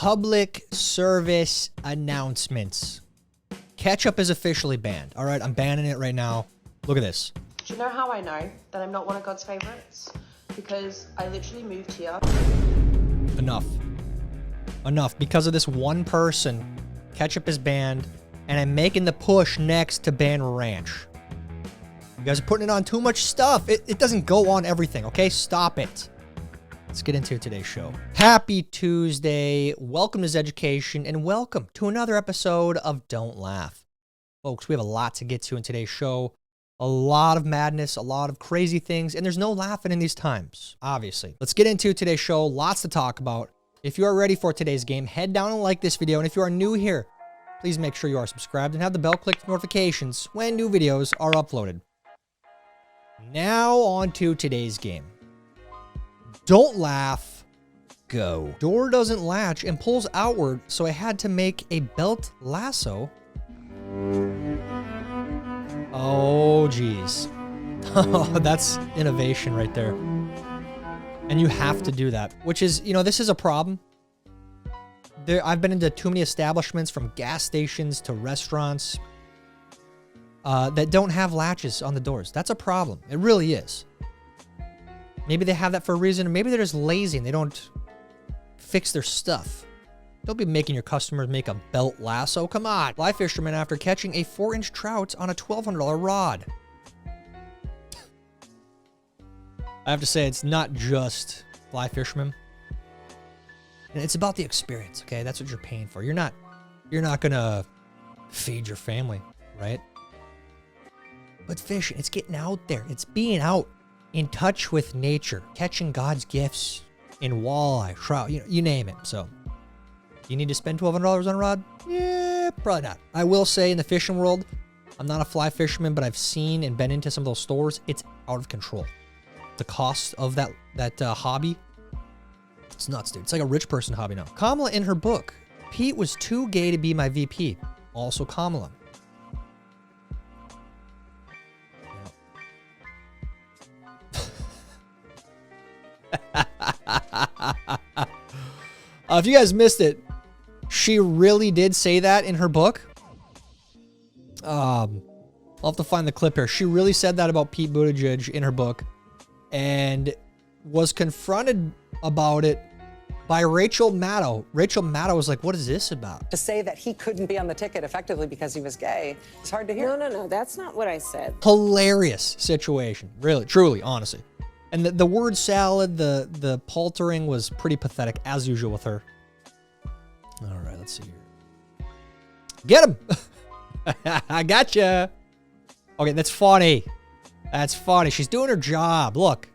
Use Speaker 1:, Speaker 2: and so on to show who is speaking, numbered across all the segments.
Speaker 1: Public service announcements. Ketchup is officially banned. All right, I'm banning it right now. Look at this.
Speaker 2: Do you know how I know that I'm not one of God's favorites? Because I literally moved here.
Speaker 1: Enough. Enough. Because of this one person, ketchup is banned, and I'm making the push next to ban ranch. You guys are putting it on too much stuff. It doesn't go on everything, okay? Stop it. Let's get into today's show. Happy Tuesday. Welcome to Zeducation, and welcome to another episode of Don't Laugh. Folks, we have a lot to get to in today's show. A lot of madness, a lot of crazy things, and there's no laughing in these times, obviously. Let's get into today's show. Lots to talk about. If you are ready for today's game, head down and like this video. And if you are new here, please make sure you are subscribed and have the bell clicked for notifications when new videos are uploaded. Now on to today's game. Don't laugh, go. Door doesn't latch and pulls outward, so I had to make a belt lasso. Oh, geez. Oh, that's innovation right there. And you have to do that, which is, you know, this is a problem. I've been into too many establishments, from gas stations to restaurants, that don't have latches on the doors. That's a problem. It really is. Maybe they have that for a reason, or maybe they're just lazy and they don't fix their stuff. Don't be making your customers make a belt lasso. Come on. Fly fisherman after catching a 4-inch trout on a $1,200 rod. I have to say, it's not just fly fishermen. And it's about the experience, okay? That's what you're paying for. You're not gonna feed your family, right? But fishing, it's getting out there. It's being out in touch with nature, catching God's gifts in walleye, trout, you name it. So, you need to spend $1,200 on a rod? Yeah, probably not. I will say, in the fishing world, I'm not a fly fisherman, but I've seen and been into some of those stores. It's out of control. The cost of that hobby, it's nuts, dude. It's like a rich person hobby now. Kamala in her book, Pete was too gay to be my VP. Also Kamala. If you guys missed it, she really did say that in her book. I'll have to find the clip here. She really said that about Pete Buttigieg in her book, and was confronted about it by Rachel Maddow. Rachel Maddow was like, what is this about?
Speaker 3: To say that he couldn't be on the ticket effectively because he was gay, it's hard to hear.
Speaker 4: No, that's not what I said.
Speaker 1: Hilarious situation. Really, truly, honestly. And the word salad, the paltering was pretty pathetic, as usual with her. All right, let's see here. Get him! I gotcha. Okay, that's funny. That's funny. She's doing her job. Look.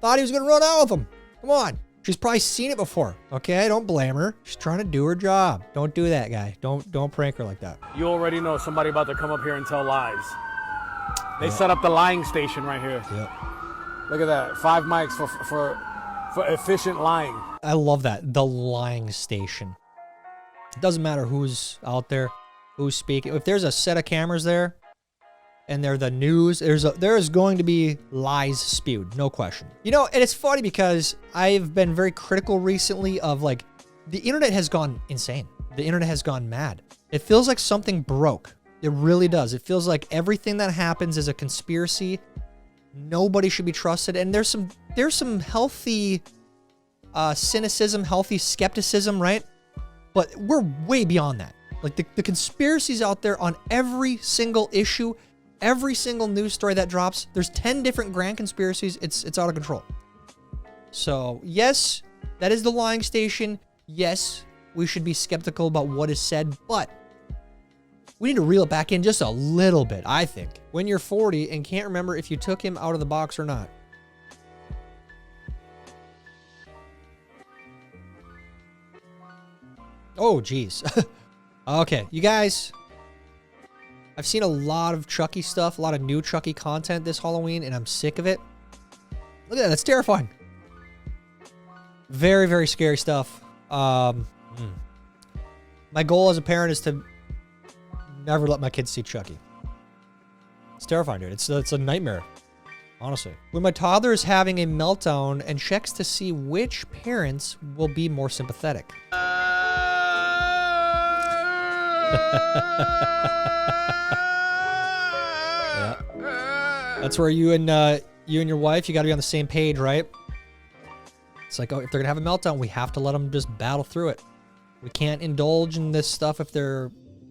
Speaker 1: Thought he was going to run out with him. Come on. She's probably seen it before. Okay, don't blame her. She's trying to do her job. Don't do that, guy. Don't prank her like that.
Speaker 5: You already know somebody about to come up here and tell lies. They set up the lying station right here.
Speaker 1: Yep.
Speaker 5: Look at that. 5 mics for efficient lying.
Speaker 1: I love that. The lying station. It doesn't matter who's out there, who's speaking. If there's a set of cameras there and they're the news, there is going to be lies spewed. No question. You know, and it's funny because I've been very critical recently of, like, the internet has gone insane. The internet has gone mad. It feels like something broke. It really does. It feels like everything that happens is a conspiracy. Nobody should be trusted. And there's some healthy cynicism, healthy skepticism, right? But we're way beyond that. Like, the conspiracies out there on every single issue, every single news story that drops, there's 10 different grand conspiracies. It's out of control. So, yes, that is the lying station. Yes, we should be skeptical about what is said, but we need to reel it back in just a little bit, I think. When you're 40 and can't remember if you took him out of the box or not. Oh, geez. Okay, you guys, I've seen a lot of Chucky stuff, a lot of new Chucky content this Halloween, and I'm sick of it. Look at that. That's terrifying. Very, very scary stuff. My goal as a parent is to never let my kids see Chucky. It's terrifying, dude. It's a nightmare. Honestly. When my toddler is having a meltdown and checks to see which parents will be more sympathetic. Yeah. That's where you and your wife, you got to be on the same page, right? It's like, oh, if they're gonna have a meltdown, we have to let them just battle through it. We can't indulge in this stuff if they're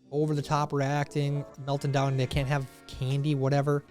Speaker 1: over the top reacting, melting down. They can't have candy, whatever.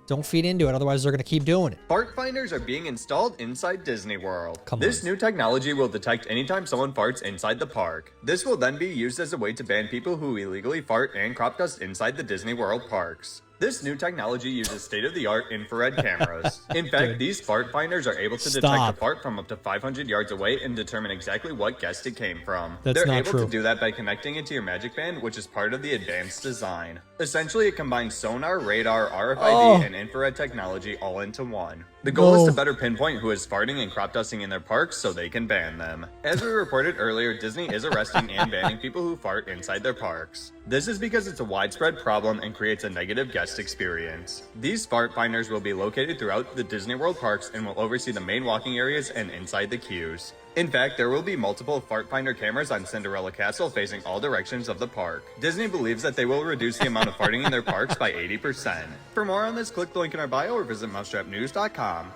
Speaker 1: Don't feed into it, otherwise they're gonna keep doing it.
Speaker 4: Fart finders are being installed inside Disney World. This
Speaker 1: on.
Speaker 4: new technology will detect anytime someone farts inside the park. This will then be used as a way to ban people who illegally fart and crop dust inside the Disney World parks. This new technology uses state-of-the-art infrared cameras. In fact, these fart finders are able to detect a fart from up to 500 yards away and determine exactly what guest it came from. They're able to do that by connecting it to your Magic Band, which is part of the advanced design. Essentially, it combines sonar, radar, RFID, and infrared technology all into one. The goal is to better pinpoint who is farting and crop dusting in their parks so they can ban them. As we reported earlier, Disney is arresting and banning people who fart inside their parks. This is because it's a widespread problem and creates a negative guest experience. These fart finders will be located throughout the Disney World parks and will oversee the main walking areas and inside the queues. In fact, there will be multiple fart finder cameras on Cinderella Castle facing all directions of the park. Disney believes that they will reduce the amount of farting in their parks by 80%. For more on this, click the link in our bio or visit mousetrapnews.com.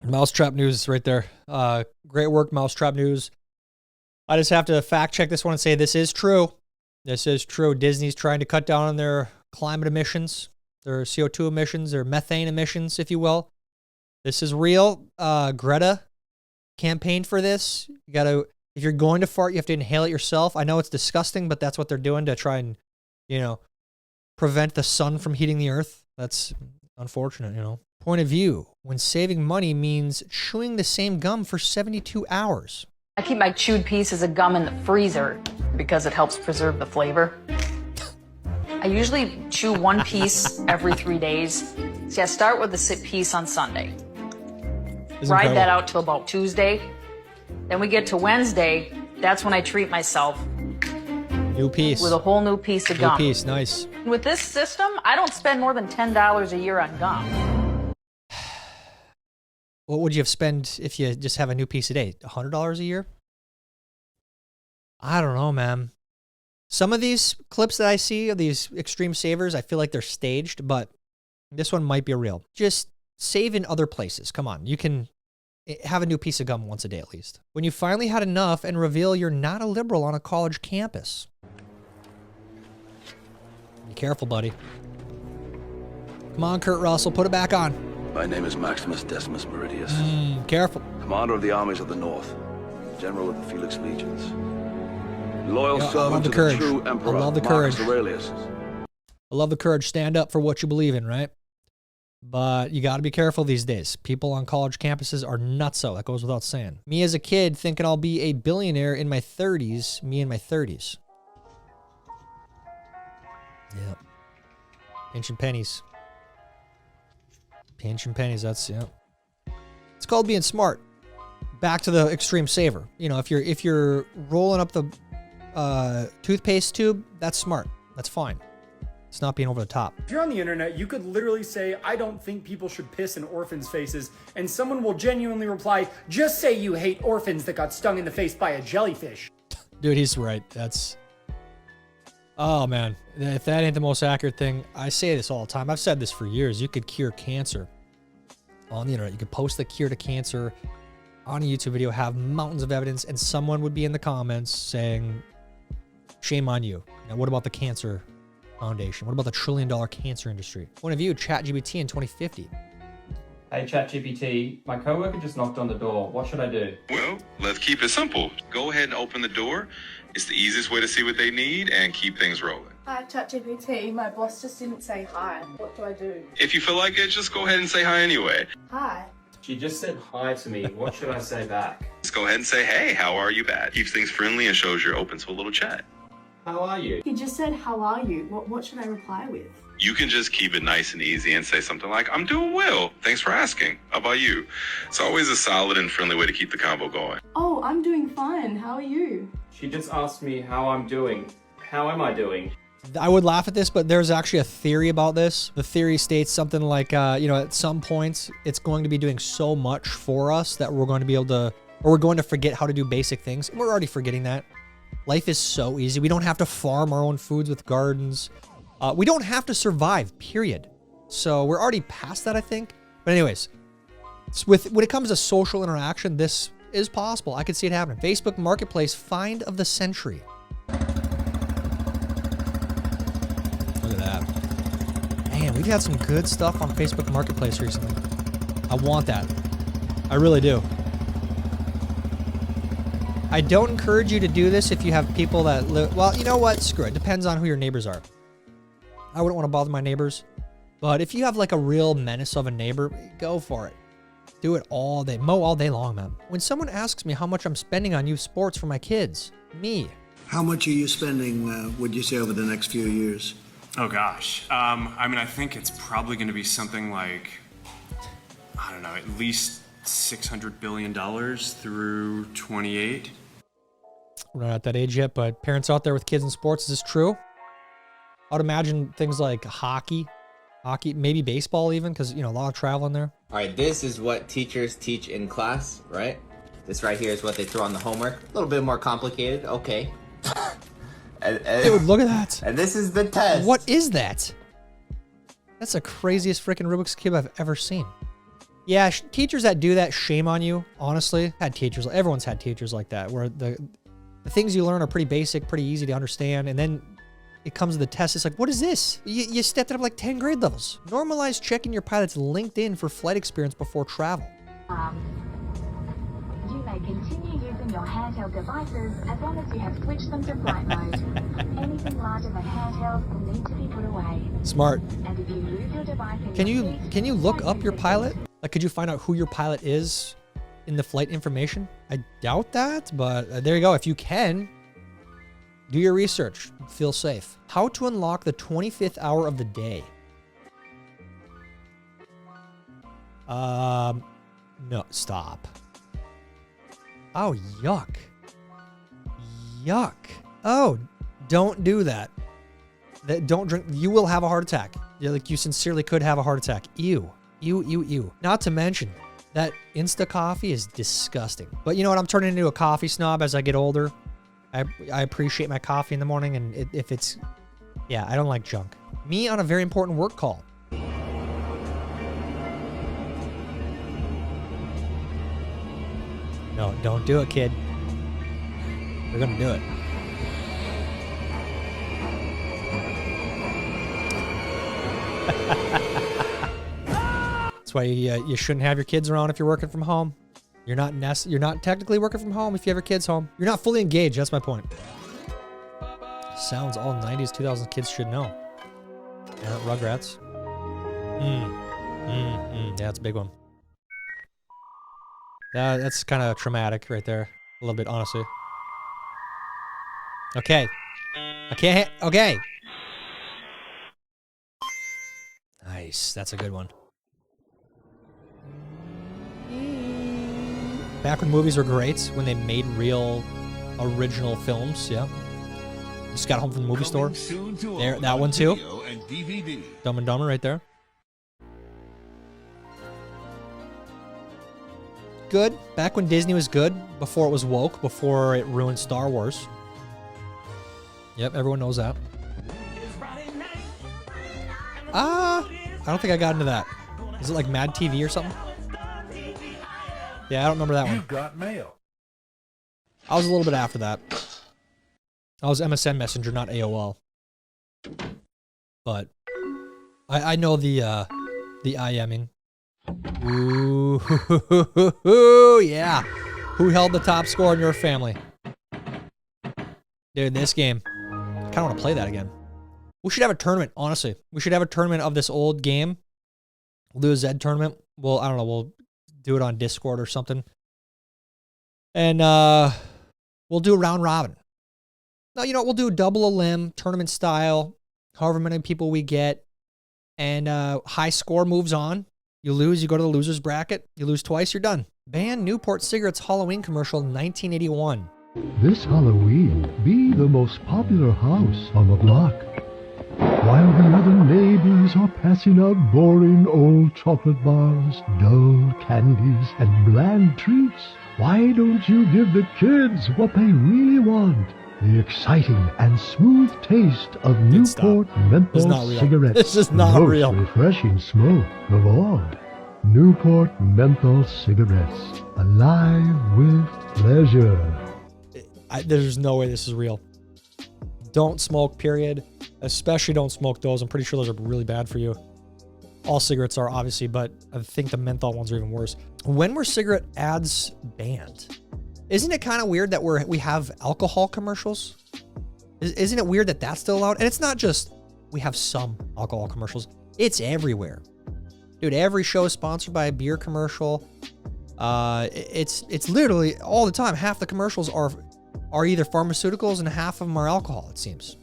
Speaker 1: Mousetrap News right there. Great work, Mousetrap News. I just have to fact check this one and say this is true. This is true. Disney's trying to cut down on their climate emissions, their CO2 emissions, their methane emissions, if you will. This is real. Greta campaigned for this. You gotta, if you're going to fart, you have to inhale it yourself. I know it's disgusting, but that's what they're doing to try and, prevent the sun from heating the earth. That's unfortunate, Point of view. When saving money means chewing the same gum for 72 hours.
Speaker 6: I keep my chewed pieces of gum in the freezer because it helps preserve the flavor. I usually chew one piece every 3 days. See, I start with a piece on Sunday. Ride that out till about Tuesday. Then we get to Wednesday. That's when I treat myself.
Speaker 1: New piece.
Speaker 6: With a whole new piece of gum.
Speaker 1: New piece, nice.
Speaker 6: With this system, I don't spend more than $10 a year on gum.
Speaker 1: What would you have spent if you just have a new piece a day? $100 a year? I don't know, man. Some of these clips that I see of these extreme savers, I feel like they're staged, but this one might be real. Just save in other places. Come on. You can have a new piece of gum once a day at least. When you finally had enough and reveal you're not a liberal on a college campus. Be careful, buddy. Come on, Kurt Russell, put it back on.
Speaker 7: My name is Maximus Decimus Meridius.
Speaker 1: Careful.
Speaker 7: Commander of the armies of the North. General of the Felix Legions. Loyal servant to the true emperor,
Speaker 1: I love the
Speaker 7: Marcus
Speaker 1: courage.
Speaker 7: Aurelius.
Speaker 1: I love the courage. Stand up for what you believe in, right? But you got to be careful these days. People on college campuses are nutso. That goes without saying. Me as a kid thinking I'll be a billionaire in my 30s. Me in my 30s. Yep. Pinching pennies. Pinching pennies. That's, yeah. It's called being smart. Back to the extreme saver. If you're rolling up the toothpaste tube, that's smart. That's fine. It's not being over the top.
Speaker 8: If you're on the internet, you could literally say, I don't think people should piss in orphans' faces, and someone will genuinely reply, just say you hate orphans that got stung in the face by a jellyfish.
Speaker 1: Dude, he's right. That's... Oh, man. If that ain't the most accurate thing, I say this all the time. I've said this for years. You could cure cancer on the internet. You could post the cure to cancer on a YouTube video, have mountains of evidence, and someone would be in the comments saying, shame on you. Now, what about the cancer foundation? What about the $1 trillion cancer industry? Point of view, ChatGPT in 2050.
Speaker 9: Hey ChatGPT, my coworker just knocked on the door. What should I do?
Speaker 10: Well, let's keep it simple. Go ahead and open the door. It's the easiest way to see what they need and keep things rolling.
Speaker 11: Hi ChatGPT, my boss just didn't say hi. What do I do?
Speaker 10: If you feel like it, just go ahead and say hi anyway.
Speaker 11: Hi.
Speaker 9: She just said hi to me. What should I say back?
Speaker 10: Just go ahead and say, hey, how are you back? Keeps things friendly and shows you're open to a little chat.
Speaker 9: How are you?
Speaker 11: He just said, how are you? What should I reply with?
Speaker 10: You can just keep it nice and easy and say something like, I'm doing well. Thanks for asking. How about you? It's always a solid and friendly way to keep the convo going.
Speaker 11: Oh, I'm doing fine. How are you?
Speaker 9: She just asked me how I'm doing. How am I doing?
Speaker 1: I would laugh at this, but there's actually a theory about this. The theory states something like, you know, at some points, it's going to be doing so much for us that we're going to be able to, or we're going to forget how to do basic things. And we're already forgetting that. Life is so easy. We don't have to farm our own foods with gardens. We don't have to survive, period. So we're already past that, I think. But anyways, when it comes to social interaction, this is possible. I could see it happening. Facebook Marketplace find of the century. Look at that. Man, we've had some good stuff on Facebook Marketplace recently. I want that. I really do. I don't encourage you to do this if you have people that live... Well, you know what? Screw it. Depends on who your neighbors are. I wouldn't want to bother my neighbors. But if you have like a real menace of a neighbor, go for it. Do it all day. Mow all day long, man. When someone asks me how much I'm spending on youth sports for my kids, me.
Speaker 12: How much are you spending, would you say, over the next few years?
Speaker 13: Oh, gosh. I mean, I think it's probably going to be something like, I don't know, at least $600 billion through 28.
Speaker 1: We're not at that age yet, but parents out there with kids in sports, is this true? I would imagine things like hockey, maybe baseball even, because, you know, a lot of traveling there.
Speaker 14: All right, this is what teachers teach in class, right? This right here is what they throw on the homework. A little bit more complicated, okay.
Speaker 1: Dude, look at that.
Speaker 14: And this is the test.
Speaker 1: What is that? That's the craziest freaking Rubik's Cube I've ever seen. Yeah, teachers that do that, shame on you, honestly. Everyone's had teachers like that, where the things you learn are pretty basic, pretty easy to understand, and then it comes to the test, it's like, what is this? You stepped it up like 10 grade levels. Normalize checking your pilot's LinkedIn for flight experience before travel.
Speaker 15: You may continue using your handheld devices as long as you have switched them to flight mode. Anything larger than handheld will need to be put away.
Speaker 1: Smart.
Speaker 15: And if you lose your device in
Speaker 1: Can you look up your pilot? Like, could you find out who your pilot is in the flight information? I doubt that, but there you go. If you can, do your research. Feel safe. How to unlock the 25th hour of the day. No, stop. Oh, yuck. Yuck. Oh, don't do that. Don't drink. You will have a heart attack. You sincerely could have a heart attack. Ew. Ew, ew, ew. Not to mention, that Insta coffee is disgusting. But you know what? I'm turning into a coffee snob as I get older. I appreciate my coffee in the morning, and if it's... Yeah, I don't like junk. Me on a very important work call. No, don't do it, kid. We're gonna do it. That's why you shouldn't have your kids around if you're working from home. You're not technically working from home if you have your kids home. You're not fully engaged. That's my point. Sounds all 90s, 2000s kids should know. Yeah, Rugrats. Yeah, that's a big one. That's kind of traumatic right there. A little bit, honestly. Okay. Okay. Nice. That's a good one. Back when movies were great, when they made real, original films, yeah. Just got home from the movie store. There, that one too. Dumb and Dumber right there. Good. Back when Disney was good, before it was woke, before it ruined Star Wars. Yep, everyone knows that. I don't think I got into that. Is it like Mad TV or something? Yeah, I don't remember that one.
Speaker 16: You got mail.
Speaker 1: I was a little bit after that. I was MSN Messenger, not AOL. But I know the IMing. Ooh, yeah. Who held the top score in your family? Dude, this game. I kind of want to play that again. We should have a tournament, honestly. We should have a tournament of this old game. We'll do a Zed tournament. Well, I don't know. We'll do it on Discord or something. And we'll do a round robin. No, you know, we'll do double a limb, tournament style, however many people we get. And high score moves on. You lose, you go to the loser's bracket. You lose twice, you're done. Ban Newport Cigarettes Halloween commercial 1981.
Speaker 17: This Halloween, be the most popular house on the block.
Speaker 16: while the other neighbors are passing out boring old chocolate bars, dull candies, and bland treats, why don't you give the kids what they really want? The exciting and smooth taste of Newport menthol cigarettes.
Speaker 1: This is not
Speaker 16: Most
Speaker 1: real.
Speaker 16: refreshing smoke of all. Newport menthol cigarettes, alive with pleasure.
Speaker 1: There's no way this is real. Don't smoke, period. Especially don't smoke those. I'm pretty sure those are really bad for you. All cigarettes are, obviously, but I think the menthol ones are even worse. When were cigarette ads banned? Isn't it kind of weird that we have alcohol commercials? Isn't it weird that that's still allowed? And it's not just we have some alcohol commercials. It's everywhere. Dude, every show is sponsored by a beer commercial. It's literally all the time. Half the commercials are either pharmaceuticals and half of them are alcohol, it seems.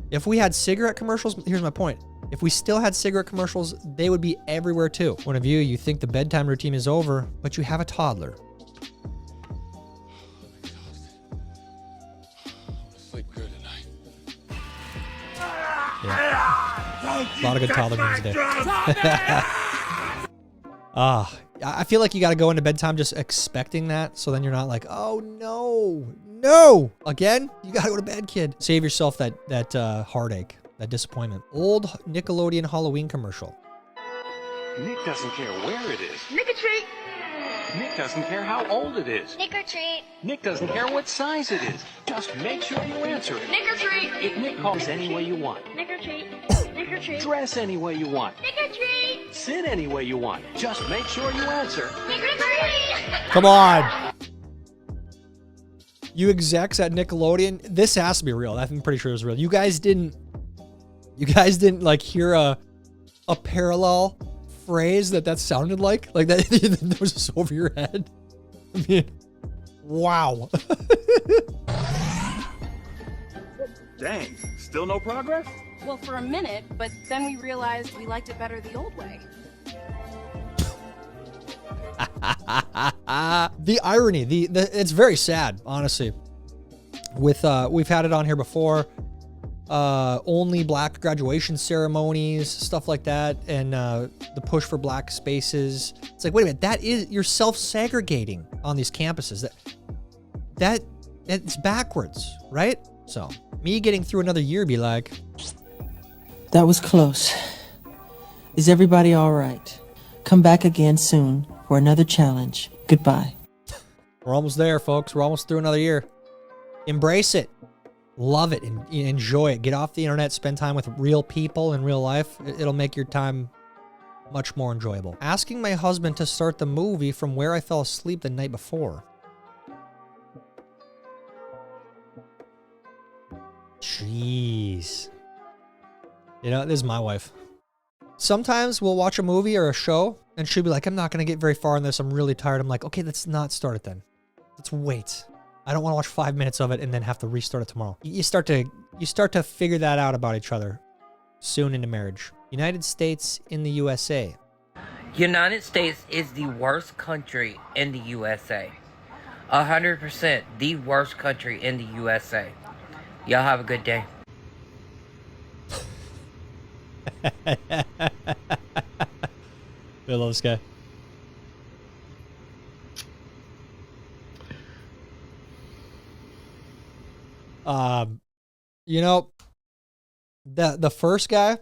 Speaker 1: If we had cigarette commercials, here's my point. If we still had cigarette commercials, they would be everywhere too. One of you think the bedtime routine is over, but you have a toddler. Yeah. A lot of good toddler memes today. I feel like you got to go into bedtime just expecting that, so then you're not like, oh no, again? You got to go to bed, kid. Save yourself that heartache, that disappointment. Old Nickelodeon Halloween commercial.
Speaker 17: Nick doesn't care where it is.
Speaker 11: Nick or treat.
Speaker 17: Nick doesn't care how old it is.
Speaker 11: Nick or treat.
Speaker 17: Nick doesn't care what size it is. Just make sure you answer it.
Speaker 11: Nick or treat.
Speaker 17: If Nick calls any way you want.
Speaker 11: Nick or treat. Nick or treat.
Speaker 17: Dress any way you want.
Speaker 11: Nick or treat.
Speaker 17: Sit any way you want. Just make sure you answer.
Speaker 11: Nick or treat.
Speaker 1: Come on. You execs at Nickelodeon, this has to be real. I'm pretty sure it was real. You guys didn't like hear a parallel phrase that sounded like that that was just over your head. I mean, wow.
Speaker 17: Dang, still no progress?
Speaker 18: Well, for a minute, but then we realized we liked it better the old way.
Speaker 1: The irony, it's very sad, honestly. With we've had it on here before. Only black graduation ceremonies, stuff like that, and the push for black spaces. It's like, wait a minute, you're self-segregating on these campuses. It's backwards, right? So me getting through another year be like,
Speaker 19: that was close. Is everybody all right? Come back again soon for another challenge. Goodbye.
Speaker 1: We're almost there, folks. We're almost through another year. Embrace it. Love it and enjoy it. Get off the internet, spend time with real people in real life. It'll make your time much more enjoyable. Asking my husband to start the movie from where I fell asleep the night before. Jeez. You know, this is my wife. Sometimes we'll watch a movie or a show and she'll be like, I'm not going to get very far in this. I'm really tired. I'm like, okay, let's not start it then. Let's wait. I don't want to watch 5 minutes of it and then have to restart it tomorrow. You start to figure that out about each other soon into marriage. United States in the USA.
Speaker 20: United States is the worst country in the USA. 100% the worst country in the USA. Y'all have a good day.
Speaker 1: I love this guy. You know, the first guy,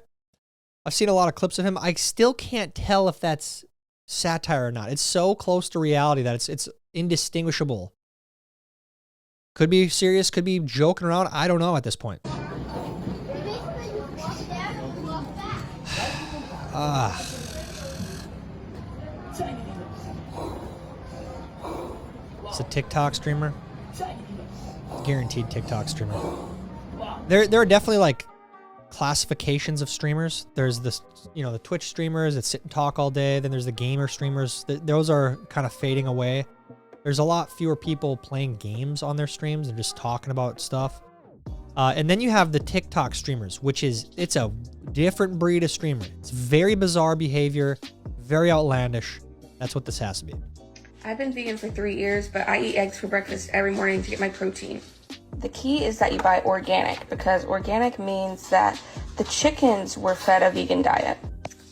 Speaker 1: I've seen a lot of clips of him. I still can't tell if that's satire or not. It's so close to reality that it's indistinguishable. Could be serious, could be joking around. I don't know at this point. It's a TikTok streamer. Guaranteed TikTok streamer. There are definitely like classifications of streamers. There's this, the Twitch streamers that sit and talk all day. Then there's the gamer streamers. Those are kind of fading away. There's a lot fewer people playing games on their streams and just talking about stuff. And then you have the TikTok streamers, it's a different breed of streamer. It's very bizarre behavior, very outlandish. That's what this has to be.
Speaker 21: I've been vegan for 3 years, but I eat eggs for breakfast every morning to get my protein. The key is that you buy organic, because organic means that the chickens were fed a vegan diet.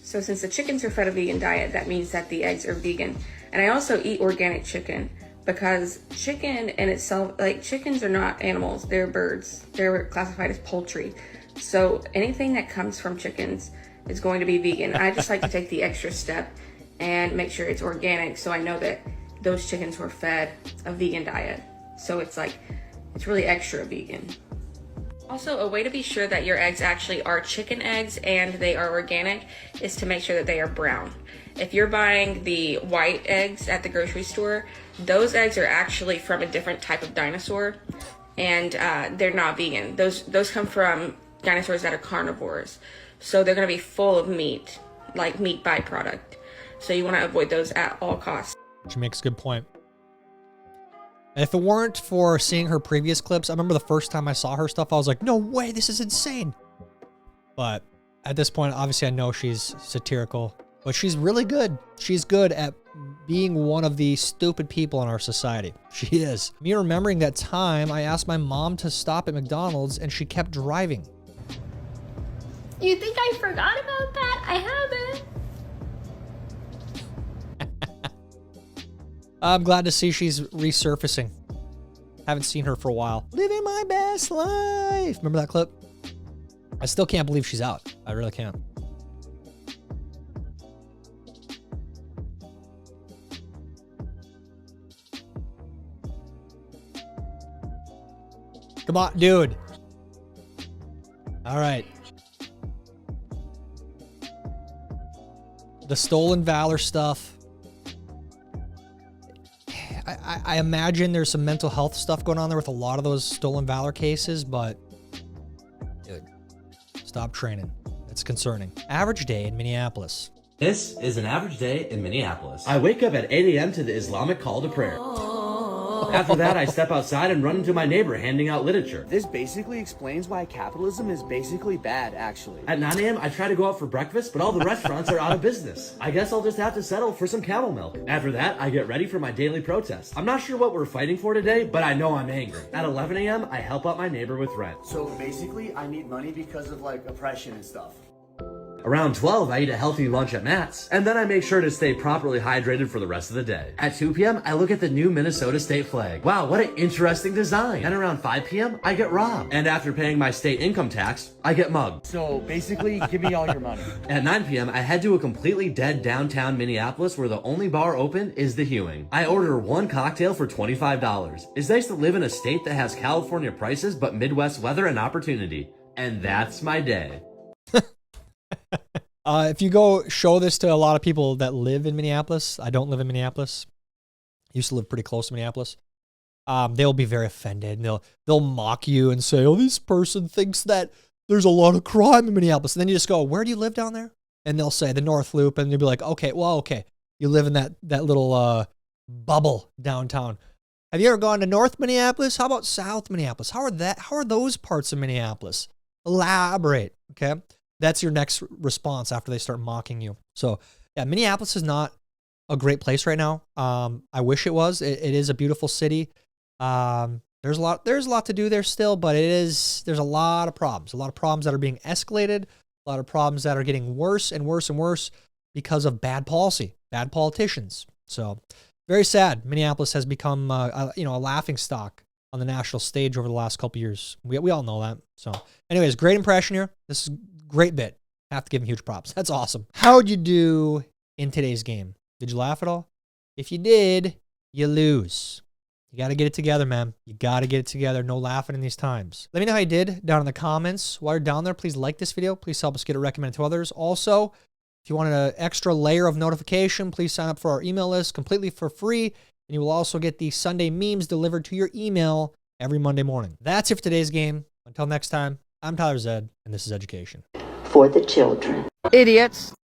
Speaker 21: So since the chickens are fed a vegan diet, that means that the eggs are vegan. And I also eat organic chicken because chicken in itself, like chickens are not animals, they're birds. They're classified as poultry. So anything that comes from chickens is going to be vegan. I just like to take the extra step and make sure it's organic so I know that those chickens were fed a vegan diet. So it's really extra vegan. Also, a way to be sure that your eggs actually are chicken eggs and they are organic is to make sure that they are brown. If you're buying the white eggs at the grocery store, those eggs are actually from a different type of dinosaur and they're not vegan. Those come from dinosaurs that are carnivores. So they're gonna be full of meat, like meat byproduct. So you wanna avoid those at all costs.
Speaker 1: She makes a good point. If it weren't for seeing her previous clips, I remember the first time I saw her stuff, I was like, no way, this is insane. But at this point, obviously I know she's satirical, but she's really good. She's good at being one of the stupid people in our society. She is. Me remembering that time, I asked my mom to stop at McDonald's and she kept driving.
Speaker 2: You think I forgot about that? I haven't.
Speaker 1: I'm glad to see she's resurfacing. Haven't seen her for a while. Living my best life. Remember that clip? I still can't believe she's out. I really can't. Come on, dude. All right. The stolen valor stuff. I imagine there's some mental health stuff going on there with a lot of those stolen valor cases, but dude, stop training. It's concerning. Average day in Minneapolis.
Speaker 22: This is an average day in Minneapolis. I wake up at 8 a.m. to the Islamic call to prayer. After that, I step outside and run into my neighbor handing out literature.
Speaker 23: This basically explains why capitalism is basically bad, actually.
Speaker 22: At 9 a.m., I try to go out for breakfast, but all the restaurants are out of business. I guess I'll just have to settle for some camel milk. After that, I get ready for my daily protest. I'm not sure what we're fighting for today, but I know I'm angry. At 11 a.m., I help out my neighbor with rent.
Speaker 23: So basically, I need money because of like oppression and stuff.
Speaker 22: Around 12, I eat a healthy lunch at Matt's, and then I make sure to stay properly hydrated for the rest of the day. At 2 p.m., I look at the new Minnesota state flag. Wow, what an interesting design. And around 5 p.m., I get robbed. And after paying my state income tax, I get mugged.
Speaker 23: So basically, give me all your money.
Speaker 22: At 9 p.m., I head to a completely dead downtown Minneapolis where the only bar open is the Hewing. I order one cocktail for $25. It's nice to live in a state that has California prices but Midwest weather and opportunity. And that's my day.
Speaker 1: If you go show this to a lot of people that live in Minneapolis, I don't live in Minneapolis. I used to live pretty close to Minneapolis. They'll be very offended. And they'll mock you and say, "Oh, this person thinks that there's a lot of crime in Minneapolis." And then you just go, "Where do you live down there?" And they'll say the North Loop, and you'll be like, "Okay, well, okay, you live in that little bubble downtown. Have you ever gone to North Minneapolis? How about South Minneapolis? How are those parts of Minneapolis? Elaborate." Okay. That's your next response after they start mocking you. So yeah, Minneapolis is not a great place right now. I wish it was. It is a beautiful city. There's a lot to do there still, but there's a lot of problems. A lot of problems that are being escalated. A lot of problems that are getting worse and worse and worse because of bad policy, bad politicians. So very sad. Minneapolis has become a laughing stock on the national stage over the last couple years. We all know that. So anyways, great impression here. This is great bit. Have to give him huge props. That's awesome. How'd you do in today's game? Did you laugh at all? If you did, you lose. You got to get it together, man. You got to get it together. No laughing in these times. Let me know how you did down in the comments. While you're down there, please like this video. Please help us get it recommended to others. Also, if you want an extra layer of notification, please sign up for our email list completely for free. And you will also get the Sunday memes delivered to your email every Monday morning. That's it for today's game. Until next time, I'm Tyler Zed, and this is Zeducation.
Speaker 24: For the children.
Speaker 20: Idiots.